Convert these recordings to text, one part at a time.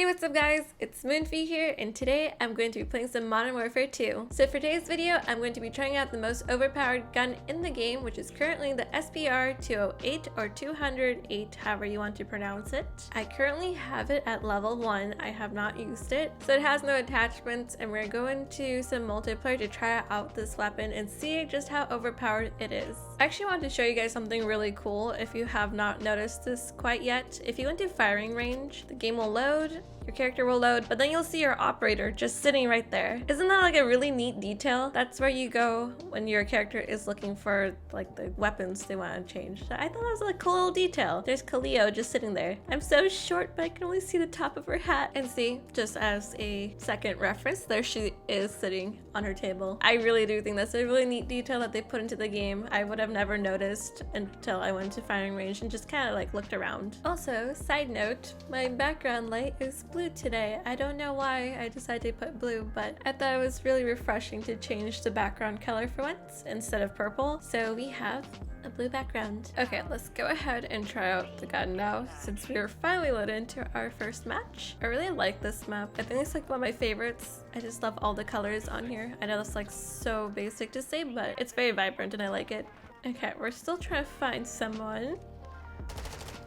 Hey, what's up guys? It's Moonfyye here, and today I'm going to be playing some Modern Warfare 2. So for today's video, I'm going to be trying out the most overpowered gun in the game, which is currently the SPR-208 or 208, however you want to pronounce it. I currently have it at level 1. I have not used it, so it has no attachments, and we're going to some multiplayer to try out this weapon and see just how overpowered it is. I actually want to show you guys something really cool if you have not noticed this quite yet. If you went to firing range, the game will load, your character will load, but then you'll see your operator just sitting right there. Isn't that like a really neat detail? That's where you go when your character is looking for like the weapons they want to change. So I thought that was like a cool little detail. There's Kaleo just sitting there. I'm so short, but I can only see the top of her hat. And see, just as a second reference, there she is sitting on her table. I really do think that's a really neat detail that they put into the game. I would have never noticed until I went to firing range and just kind of like looked around. Also, side note, my background light is blue today. I don't know why I decided to put blue, but I thought it was really refreshing to change the background color for once instead of purple. So we have a blue background. Okay, let's go ahead and try out the gun now since we are finally let into our first match. I really like this map. I think it's like one of my favorites. I just love all the colors on here. I know that's like so basic to say, but it's very vibrant and I like it. Okay, we're still trying to find someone.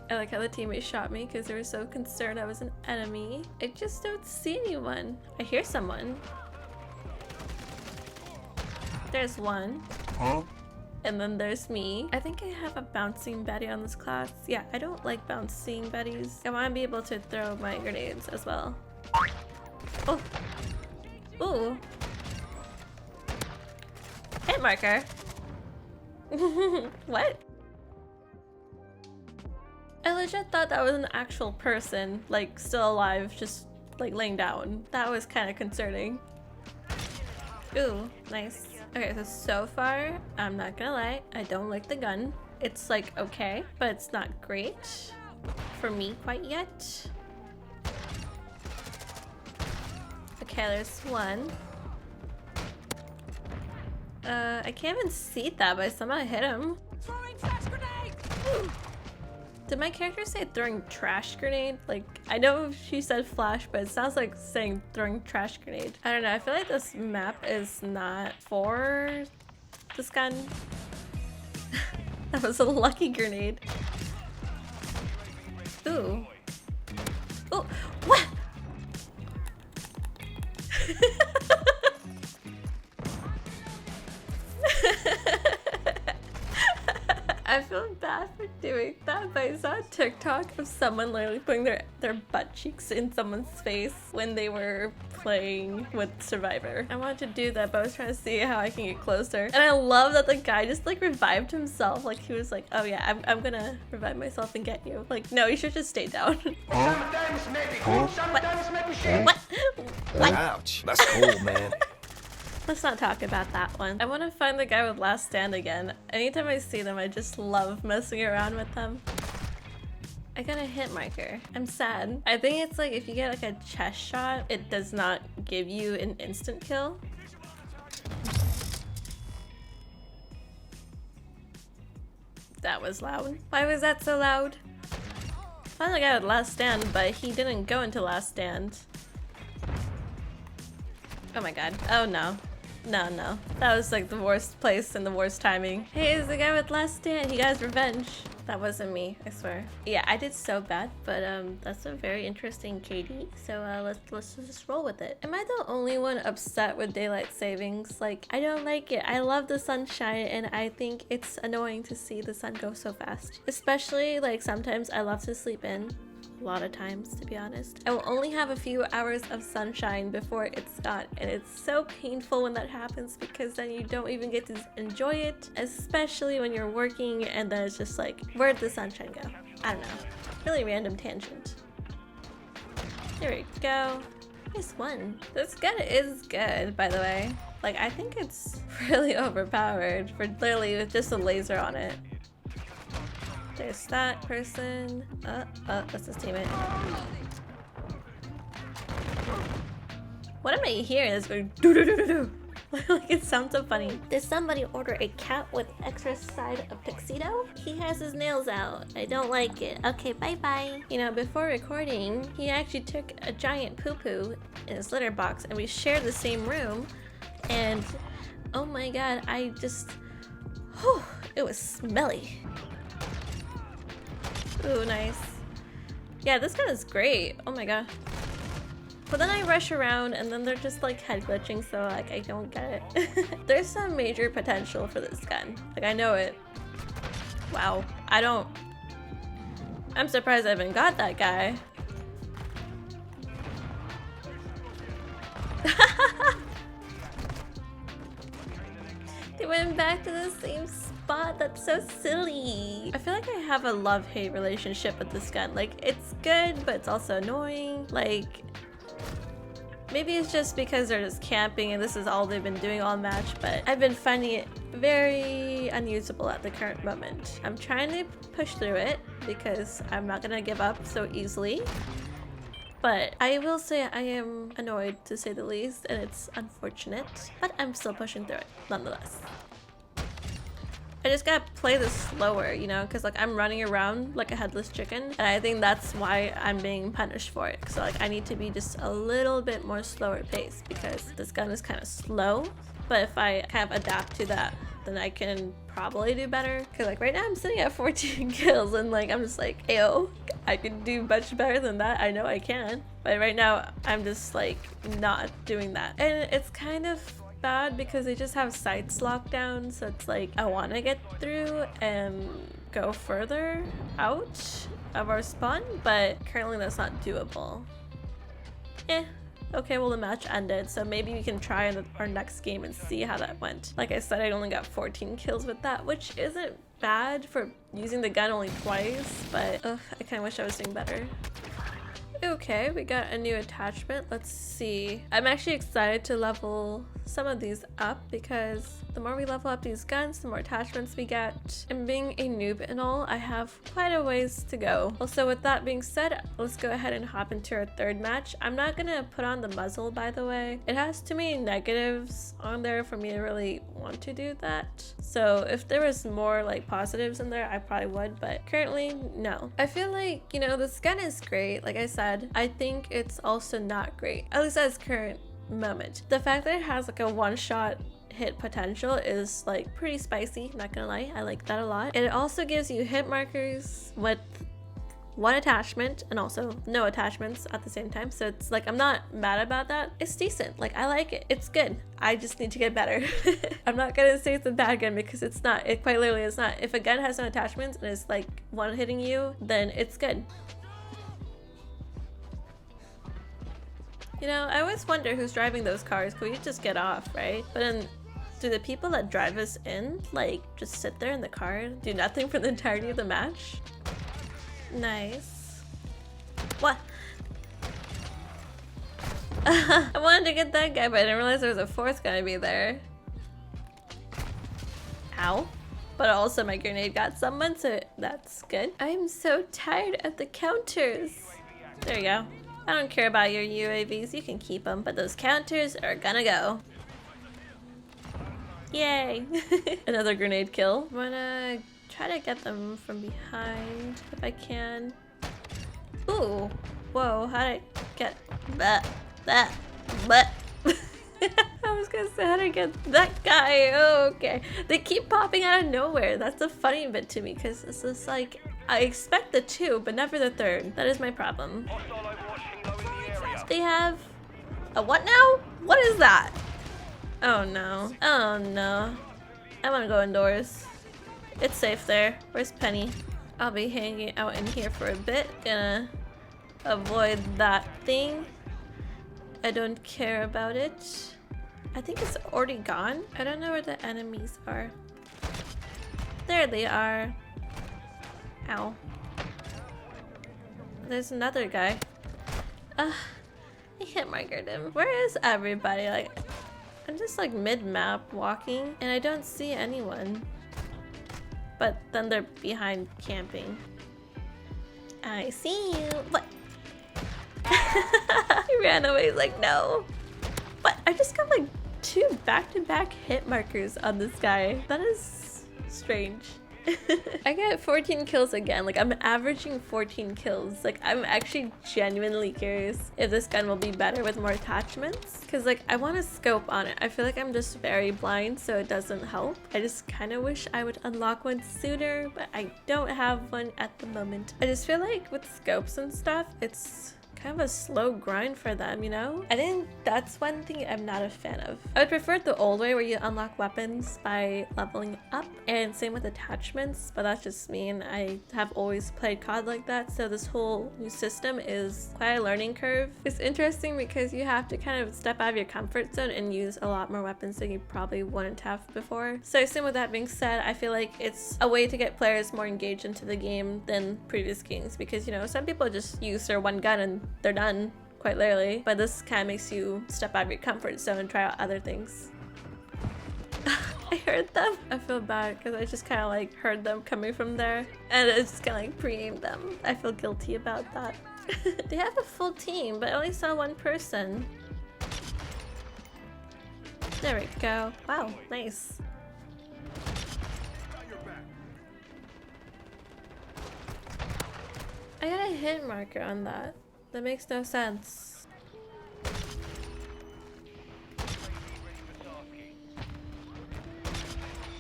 I like how the teammate shot me because they were so concerned I was an enemy. I just don't see anyone. I hear someone. There's one. Huh? And then there's me. I think I have a bouncing Betty on this class. Yeah, I don't like bouncing Betties. I want to be able to throw my grenades as well. Oh. Ooh. Hit marker. What? I legit thought that was an actual person, like still alive, just like laying down. That was kind of concerning. Ooh, nice. Okay, so far, I'm not gonna lie, I don't like the gun. It's like okay, but it's not great for me quite yet. Okay, there's one. I can't even see that, but I somehow hit him. Throwing trash grenade! Did my character say throwing trash grenade? Like, I know she said flash, but it sounds like saying throwing trash grenade. I don't know, I feel like this map is not for this gun. That was a lucky grenade. Ooh. Ooh, what? I feel bad for doing that, but I saw a TikTok of someone literally putting their butt cheeks in someone's face when they were playing with Survivor. I wanted to do that, but I was trying to see how I can get closer. And I love that the guy just like revived himself. Like he was like, oh yeah, I'm gonna revive myself and get you. Like, no, you should just stay down. What? What? Ouch. That's cool, man. Let's not talk about that one. I want to find the guy with last stand again. Anytime I see them, I just love messing around with them. I got a hit marker. I'm sad. I think it's like if you get like a chest shot, it does not give you an instant kill. That was loud. Why was that so loud? Found the guy with last stand, but he didn't go into last stand. Oh my god. Oh no. No. That was like the worst place and the worst timing. Hey, it's the guy with last stand. He got his revenge. That wasn't me, I swear. Yeah, I did so bad, but that's a very interesting KD. So let's just roll with it. Am I the only one upset with daylight savings? Like, I don't like it. I love the sunshine, and I think it's annoying to see the sun go so fast. Especially like sometimes I love to sleep in. A lot of times, to be honest. I will only have a few hours of sunshine before it's gone, and it's so painful when that happens because then you don't even get to enjoy it, especially when you're working and then it's just like, where'd the sunshine go? I don't know. Really random tangent. There we go. Nice one. This gun is good, by the way. Like, I think it's really overpowered for literally with just a laser on it. There's that person. That's his teammate. What am I hearing? That's going doo doo doo doo doo. Like, it sounds so funny. Did somebody order a cat with extra side of tuxedo? He has his nails out. I don't like it. Okay, bye-bye. You know, before recording, he actually took a giant poo-poo in his litter box and we shared the same room. And oh my god, I just... whew, it was smelly. Ooh, nice. Yeah, this gun is great. Oh my god. But then I rush around and then they're just like head glitching, so like I don't get it. There's some major potential for this gun. Like, I know it. Wow. I'm surprised I even got that guy. They went back to the same spot. That's so silly. I feel like I have a love-hate relationship with this gun. Like, it's good, but it's also annoying. Like, maybe it's just because they're just camping and this is all they've been doing all match, but I've been finding it very unusable at the current moment. I'm trying to push through it because I'm not gonna give up so easily. But I will say I am annoyed, to say the least, and it's unfortunate, but I'm still pushing through it nonetheless. I just gotta play this slower, you know, because like I'm running around like a headless chicken, and I think that's why I'm being punished for it. So like I need to be just a little bit more slower pace because this gun is kind of slow. But if I kind of adapt to that, then I can probably do better. Because like right now I'm sitting at 14 kills and like I'm just like, ayo, I can do much better than that. I know I can. But right now I'm just like not doing that. And it's kind of bad because they just have sights locked down. So it's like I want to get through and go further out of our spawn. But currently that's not doable. Okay, well the match ended, so maybe we can try in our next game and see how that went. Like I said, I only got 14 kills with that, which isn't bad for using the gun only twice, but ugh, I kind of wish I was doing better. Okay, we got a new attachment. Let's see. I'm actually excited to level some of these up because the more we level up these guns, the more attachments we get. And being a noob and all, I have quite a ways to go. Also, with that being said, let's go ahead and hop into our third match. I'm not gonna put on the muzzle, by the way. It has too many negatives on there for me to really want to do that. So if there was more like positives in there, I probably would, but currently, no. I feel like, you know, this gun is great. Like I said, I think it's also not great, at least at its current moment. The fact that it has like a one-shot hit potential is like pretty spicy, not gonna lie. I like that a lot. And it also gives you hit markers with one attachment and also no attachments at the same time. So it's like, I'm not mad about that. It's decent. Like, I like it. It's good. I just need to get better. I'm not gonna say it's a bad gun because it's not. It quite literally is not. If a gun has no attachments and it's like one hitting you, then it's good. You know, I always wonder who's driving those cars. Could we just get off, right? But then, do the people that drive us in, like, just sit there in the car, do nothing for the entirety of the match? Nice. What? I wanted to get that guy, but I didn't realize there was a fourth gonna be there. Ow. But also my grenade got someone, so that's good. I'm so tired of the counters. There you go. I don't care about your UAVs, you can keep them, but those counters are gonna go. Yay! Another grenade kill. I'm gonna try to get them from behind if I can. Ooh! Whoa, how did I get that? I was gonna say, how did I get that guy? Oh, okay. They keep popping out of nowhere. That's the funny bit to me, because it's just like, I expect the two, but never the third. That is my problem. They have a what now? What is that? Oh no. Oh no. I want to go indoors. It's safe there. Where's Penny? I'll be hanging out in here for a bit. Gonna avoid that thing. I don't care about it. I think it's already gone. I don't know where the enemies are. There they are. Ow. There's another guy. I hit markered him. Where is everybody? Like, I'm just like mid-map walking and I don't see anyone. But then they're behind camping. I see you. What? He ran away. He's like, no. What? I just got like 2 back-to-back hit markers on this guy. That is strange. I get 14 kills again. Like, I'm averaging 14 kills. Like, I'm actually genuinely curious if this gun will be better with more attachments, because like I want a scope on it. I feel like I'm just very blind, so it doesn't help. I just kind of wish I would unlock one sooner, but I don't have one at the moment. I just feel like with scopes and stuff, it's kind of a slow grind for them, you know? I think that's one thing I'm not a fan of. I would prefer the old way where you unlock weapons by leveling up, and same with attachments, but that's just me, and I have always played COD like that, so this whole new system is quite a learning curve. It's interesting because you have to kind of step out of your comfort zone and use a lot more weapons than you probably wouldn't have before. So same with that being said, I feel like it's a way to get players more engaged into the game than previous games, because, you know, some people just use their one gun and they're done, quite literally, but this kind of makes you step out of your comfort zone and try out other things. I heard them. I feel bad because I just kind of like heard them coming from there, and it's just kind of like pre-aimed them. I feel guilty about that. They have a full team, but I only saw one person. There we go. Wow, nice. I got a hit marker on that. That makes no sense.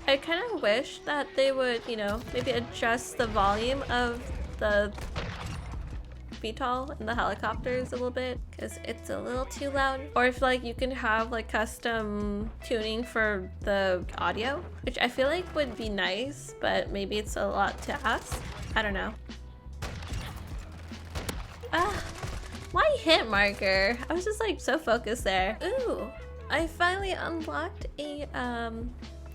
I kind of wish that they would, you know, maybe adjust the volume of the VTOL and the helicopters a little bit, because it's a little too loud. Or if like you can have like custom tuning for the audio, which I feel like would be nice, but maybe it's a lot to ask. I don't know. Why hit marker? I was just like so focused there. Ooh, I finally unlocked a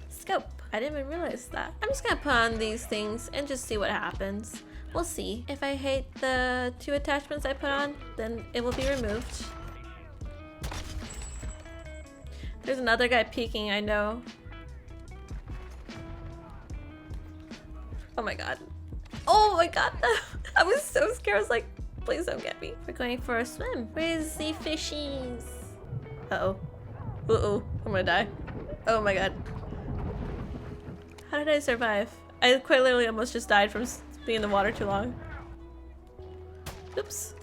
scope. I didn't even realize that. I'm just gonna put on these things and just see what happens. We'll see. If I hate the 2 attachments I put on, then it will be removed. There's another guy peeking, I know. Oh my god. Oh my god, I was so scared. I was like, please don't get me. We're going for a swim. Where's the fishies? Uh-oh. Uh-oh. I'm gonna die. Oh my god. How did I survive? I quite literally almost just died from being in the water too long. Oops.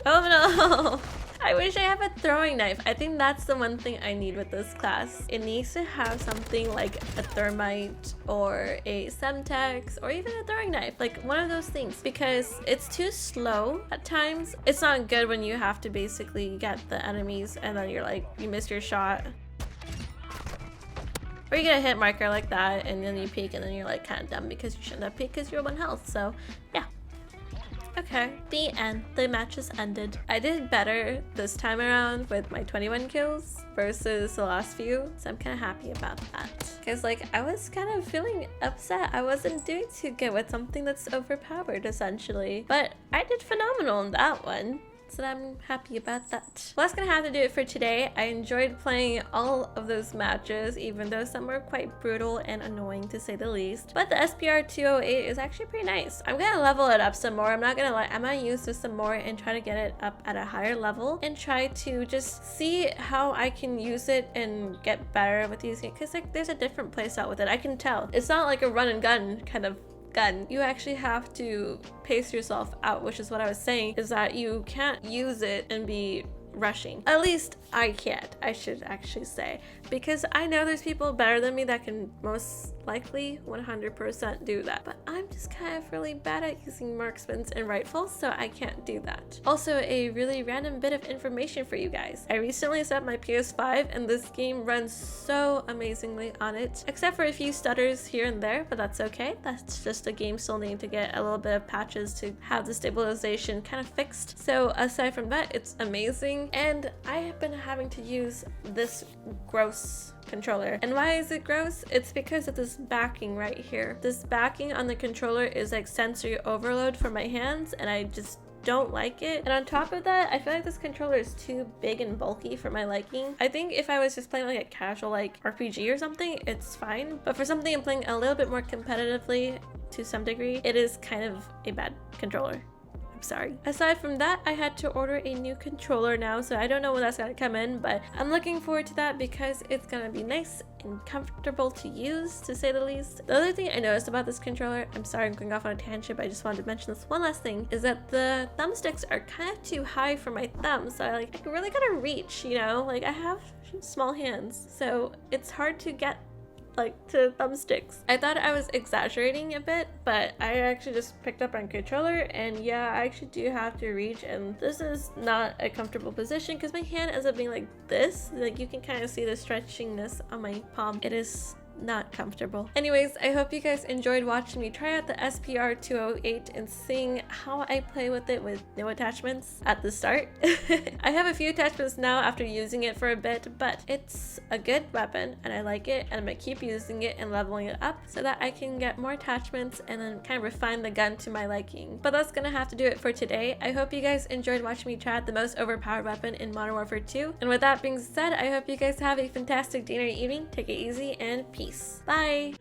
Oh no! I wish I have a throwing knife. I think that's the one thing I need with this class. It needs to have something like a thermite or a semtex or even a throwing knife, like one of those things, because it's too slow at times. It's not good when you have to basically get the enemies and then you're like, you miss your shot. Or you get a hit marker like that and then you peek and then you're like kind of dumb because you shouldn't have peeked because you're 1 health, so yeah. Okay, the end. The match has ended. I did better this time around with my 21 kills versus the last few, so I'm kind of happy about that. Because like I was kind of feeling upset. I wasn't doing too good with something that's overpowered essentially, but I did phenomenal in that one. So I'm happy about that. Well, that's gonna have to do it for today. I enjoyed playing all of those matches, even though some were quite brutal and annoying to say the least. But the SPR 208 is actually pretty nice. I'm gonna level it up some more. I'm not gonna lie, I'm gonna use this some more and try to get it up at a higher level and try to just see how I can use it and get better with using it. Cause like there's a different playstyle with it. I can tell. It's not like a run and gun kind of gun. You actually have to pace yourself out, which is what I was saying, is that you can't use it and be rushing. At least I can't, I should actually say, because I know there's people better than me that can most likely 100% do that, but I'm just kind of really bad at using marksmans and rifles, so I can't do that. Also, a really random bit of information for you guys. I recently set my PS5 and this game runs so amazingly on it, except for a few stutters here and there, but that's okay. That's just a game still needing to get a little bit of patches to have the stabilization kind of fixed. So aside from that, it's amazing, and I have been having to use this gross controller. And why is it gross? It's because of this backing right here. This backing on the controller is like sensory overload for my hands, and I just don't like it. And on top of that, I feel like this controller is too big and bulky for my liking. I think if I was just playing like a casual like RPG or something, it's fine, but for something I'm playing a little bit more competitively to some degree, it is kind of a bad controller. I'm sorry. Aside from that, I had to order a new controller now, so I don't know when that's gonna come in, but I'm looking forward to that because it's gonna be nice and comfortable to use, to say the least. The other thing I noticed about this controller, I'm sorry I'm going off on a tangent, but I just wanted to mention this one last thing, is that the thumbsticks are kind of too high for my thumbs. So I really gotta reach, you know, like I have small hands, so it's hard to get to thumbsticks. I thought I was exaggerating a bit, but I actually just picked up my controller, and yeah, I actually do have to reach, and this is not a comfortable position because my hand ends up being like this. Like you can kind of see the stretchingness on my palm. It is not comfortable. Anyways, I hope you guys enjoyed watching me try out the SPR208 and seeing how I play with it with no attachments at the start. I have a few attachments now after using it for a bit, but it's a good weapon and I like it, and I'm gonna keep using it and leveling it up so that I can get more attachments and then kind of refine the gun to my liking. But that's gonna have to do it for today. I hope you guys enjoyed watching me try out the most overpowered weapon in Modern Warfare 2. And with that being said, I hope you guys have a fantastic day or evening. Take it easy and peace. Bye!